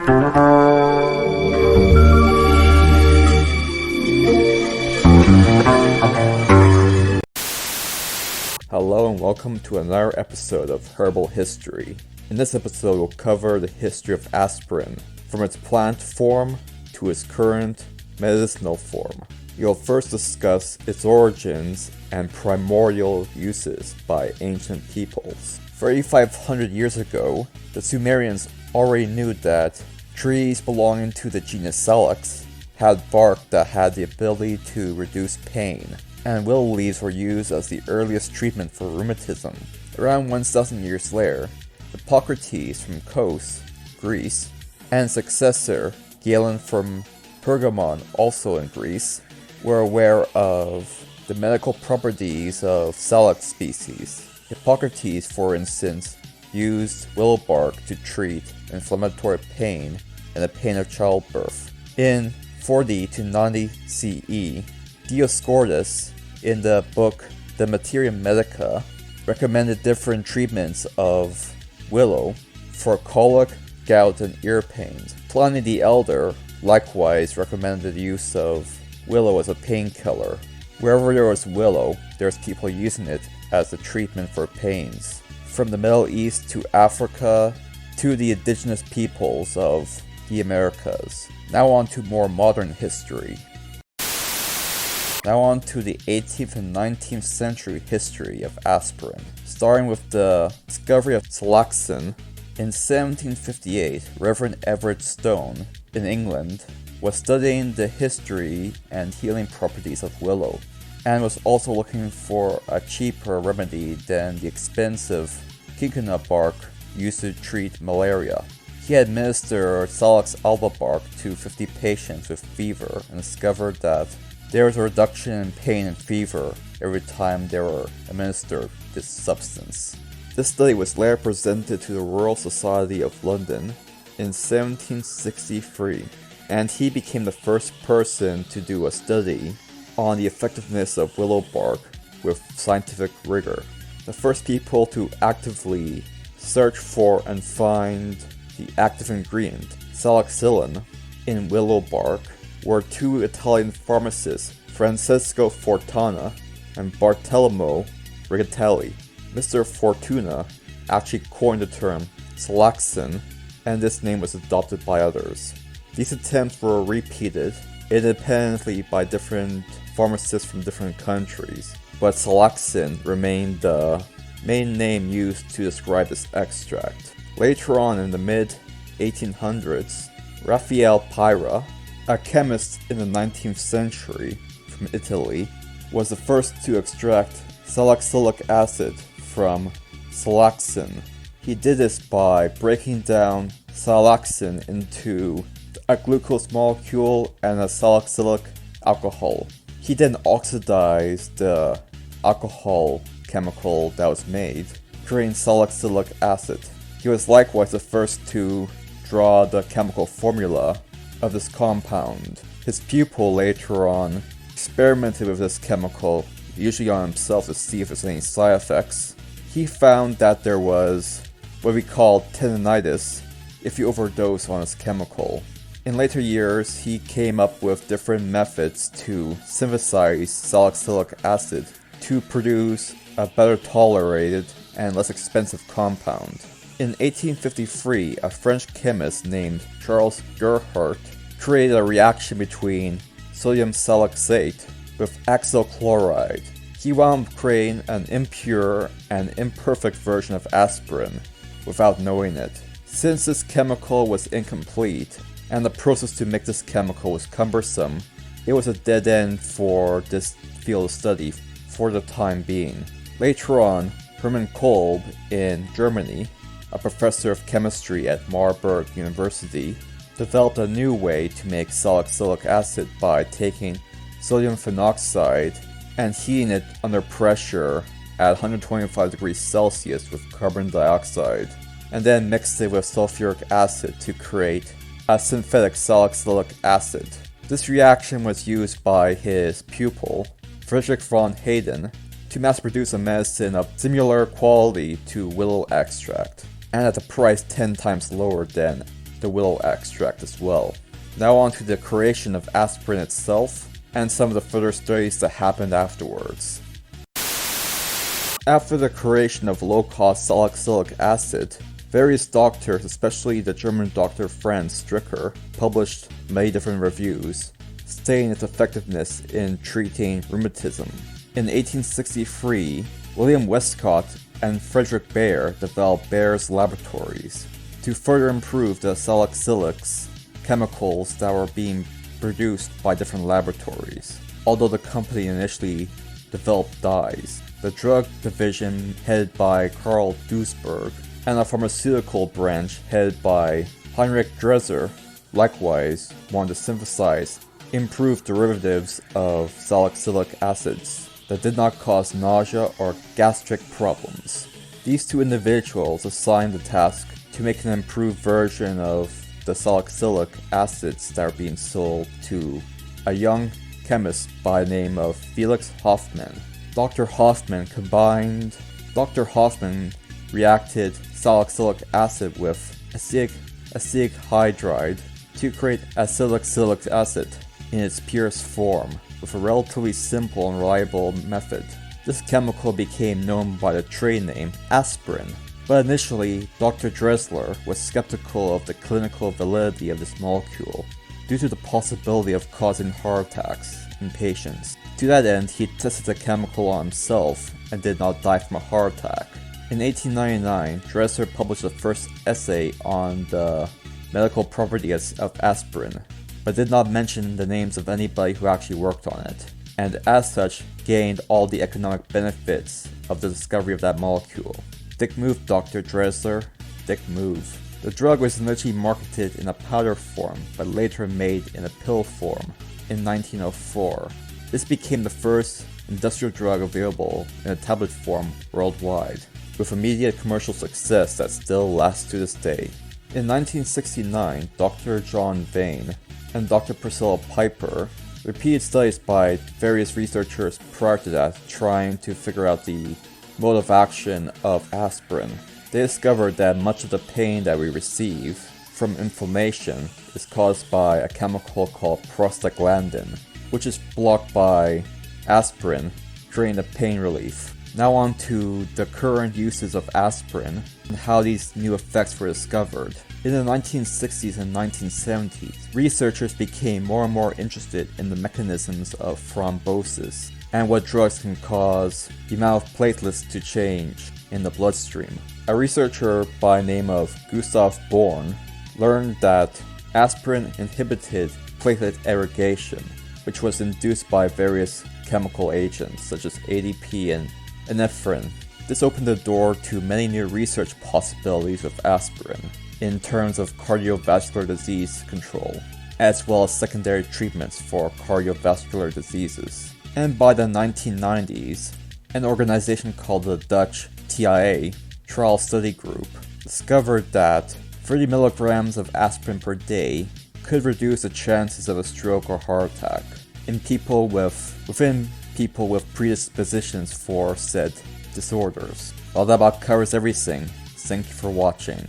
Hello and welcome to another episode of Herbal History. In this episode we'll cover the history of aspirin, from its plant form to its current medicinal form. We'll first discuss its origins and primordial uses by ancient peoples. 3,500 years ago, the Sumerians already knew that trees belonging to the genus Salix had bark that had the ability to reduce pain, and willow leaves were used as the earliest treatment for rheumatism. Around 1,000 years later, Hippocrates from Kos, Greece, and successor Galen from Pergamon, also in Greece, were aware of the medical properties of Salix species. Hippocrates, for instance, used willow bark to treat inflammatory pain and the pain of childbirth. In 40 to 90 CE, Dioscorus, in the book De Materia Medica, recommended different treatments of willow for colic, gout, and ear pains. Pliny the Elder likewise recommended the use of willow as a painkiller. Wherever there was willow, there's people using it as a treatment for pains. From the Middle East to Africa to the indigenous peoples of the Americas. Now on to more modern history. Now on to the 18th and 19th century history of aspirin. Starting with the discovery of Salaxin, in 1758, Reverend Everett Stone in England was studying the history and healing properties of willow, and was also looking for a cheaper remedy than the expensive quinquina bark used to treat malaria. He administered Salix alba bark to 50 patients with fever and discovered that there was a reduction in pain and fever every time they were administered this substance. This study was later presented to the Royal Society of London in 1763, and he became the first person to do a study on the effectiveness of willow bark with scientific rigor. The first people to actively search for and find the active ingredient, salicyllin, in willow bark were two Italian pharmacists, Francesco Fortuna and Bartolomeo Rigatelli. Mr. Fortuna actually coined the term Salaxin, and this name was adopted by others. These attempts were repeated independently by different pharmacists from different countries, but Salaxin remained the main name used to describe this extract. Later on in the mid-1800s, Raphael Pyrrha, a chemist in the 19th century from Italy, was the first to extract salicylic acid from Salaxin. He did this by breaking down Salaxin into a glucose molecule and a salicylic alcohol. He then oxidized the alcohol chemical that was made, creating salicylic acid. He was likewise the first to draw the chemical formula of this compound. His pupil later on experimented with this chemical, usually on himself to see if there's any side effects. He found that there was what we call tendinitis if you overdose on this chemical. In later years, he came up with different methods to synthesize salicylic acid to produce a better tolerated and less expensive compound. In 1853, a French chemist named Charles Gerhardt created a reaction between sodium salicylate with acyl chloride. He wound up creating an impure and imperfect version of aspirin without knowing it. Since this chemical was incomplete, and the process to make this chemical was cumbersome, it was a dead end for this field of study for the time being. Later on, Hermann Kolb in Germany, a professor of chemistry at Marburg University, developed a new way to make salicylic acid by taking sodium phenoxide and heating it under pressure at 125 degrees Celsius with carbon dioxide, and then mixed it with sulfuric acid to create a synthetic salicylic acid. This reaction was used by his pupil, Friedrich von Hayden, to mass produce a medicine of similar quality to willow extract, and at a price 10 times lower than the willow extract as well. Now on to the creation of aspirin itself, and some of the further studies that happened afterwards. After the creation of low-cost salicylic acid, various doctors, especially the German doctor Franz Stricker, published many different reviews, stating its effectiveness in treating rheumatism. In 1863, William Westcott and Frederick Bayer developed Bayer's laboratories to further improve the salicylics chemicals that were being produced by different laboratories. Although the company initially developed dyes, the drug division headed by Karl Duisberg and a pharmaceutical branch headed by Heinrich Dresser likewise wanted to synthesize improved derivatives of salicylic acids that did not cause nausea or gastric problems. These two individuals assigned the task to make an improved version of the salicylic acids that are being sold to a young chemist by the name of Felix Hoffmann. Dr. Hoffmann reacted salicylic acid with acetic hydride to create acetylsalicylic acid in its purest form with a relatively simple and reliable method. This chemical became known by the trade name aspirin, but initially Dr. Dressler was skeptical of the clinical validity of this molecule due to the possibility of causing heart attacks in patients. To that end, he tested the chemical on himself and did not die from a heart attack. In 1899, Dressler published the first essay on the medical properties of aspirin, but did not mention the names of anybody who actually worked on it, and as such gained all the economic benefits of the discovery of that molecule. Dick move, Dr. Dressler, Dick move. The drug was initially marketed in a powder form, but later made in a pill form in 1904. This became the first industrial drug available in a tablet form worldwide, with immediate commercial success that still lasts to this day. In 1969, Dr. John Vane and Dr. Priscilla Piper repeated studies by various researchers prior to that trying to figure out the mode of action of aspirin. They discovered that much of the pain that we receive from inflammation is caused by a chemical called prostaglandin, which is blocked by aspirin during the pain relief. Now on to the current uses of aspirin and how these new effects were discovered. In the 1960s and 1970s, researchers became more and more interested in the mechanisms of thrombosis and what drugs can cause the amount of platelets to change in the bloodstream. A researcher by the name of Gustav Born learned that aspirin inhibited platelet aggregation, which was induced by various chemical agents such as ADP and epinephrine. This opened the door to many new research possibilities with aspirin in terms of cardiovascular disease control, as well as secondary treatments for cardiovascular diseases. And by the 1990s, an organization called the Dutch TIA, Trial Study Group, discovered that 30 milligrams of aspirin per day could reduce the chances of a stroke or heart attack within people with predispositions for said disorders. Well, that about covers everything. Thank you for watching.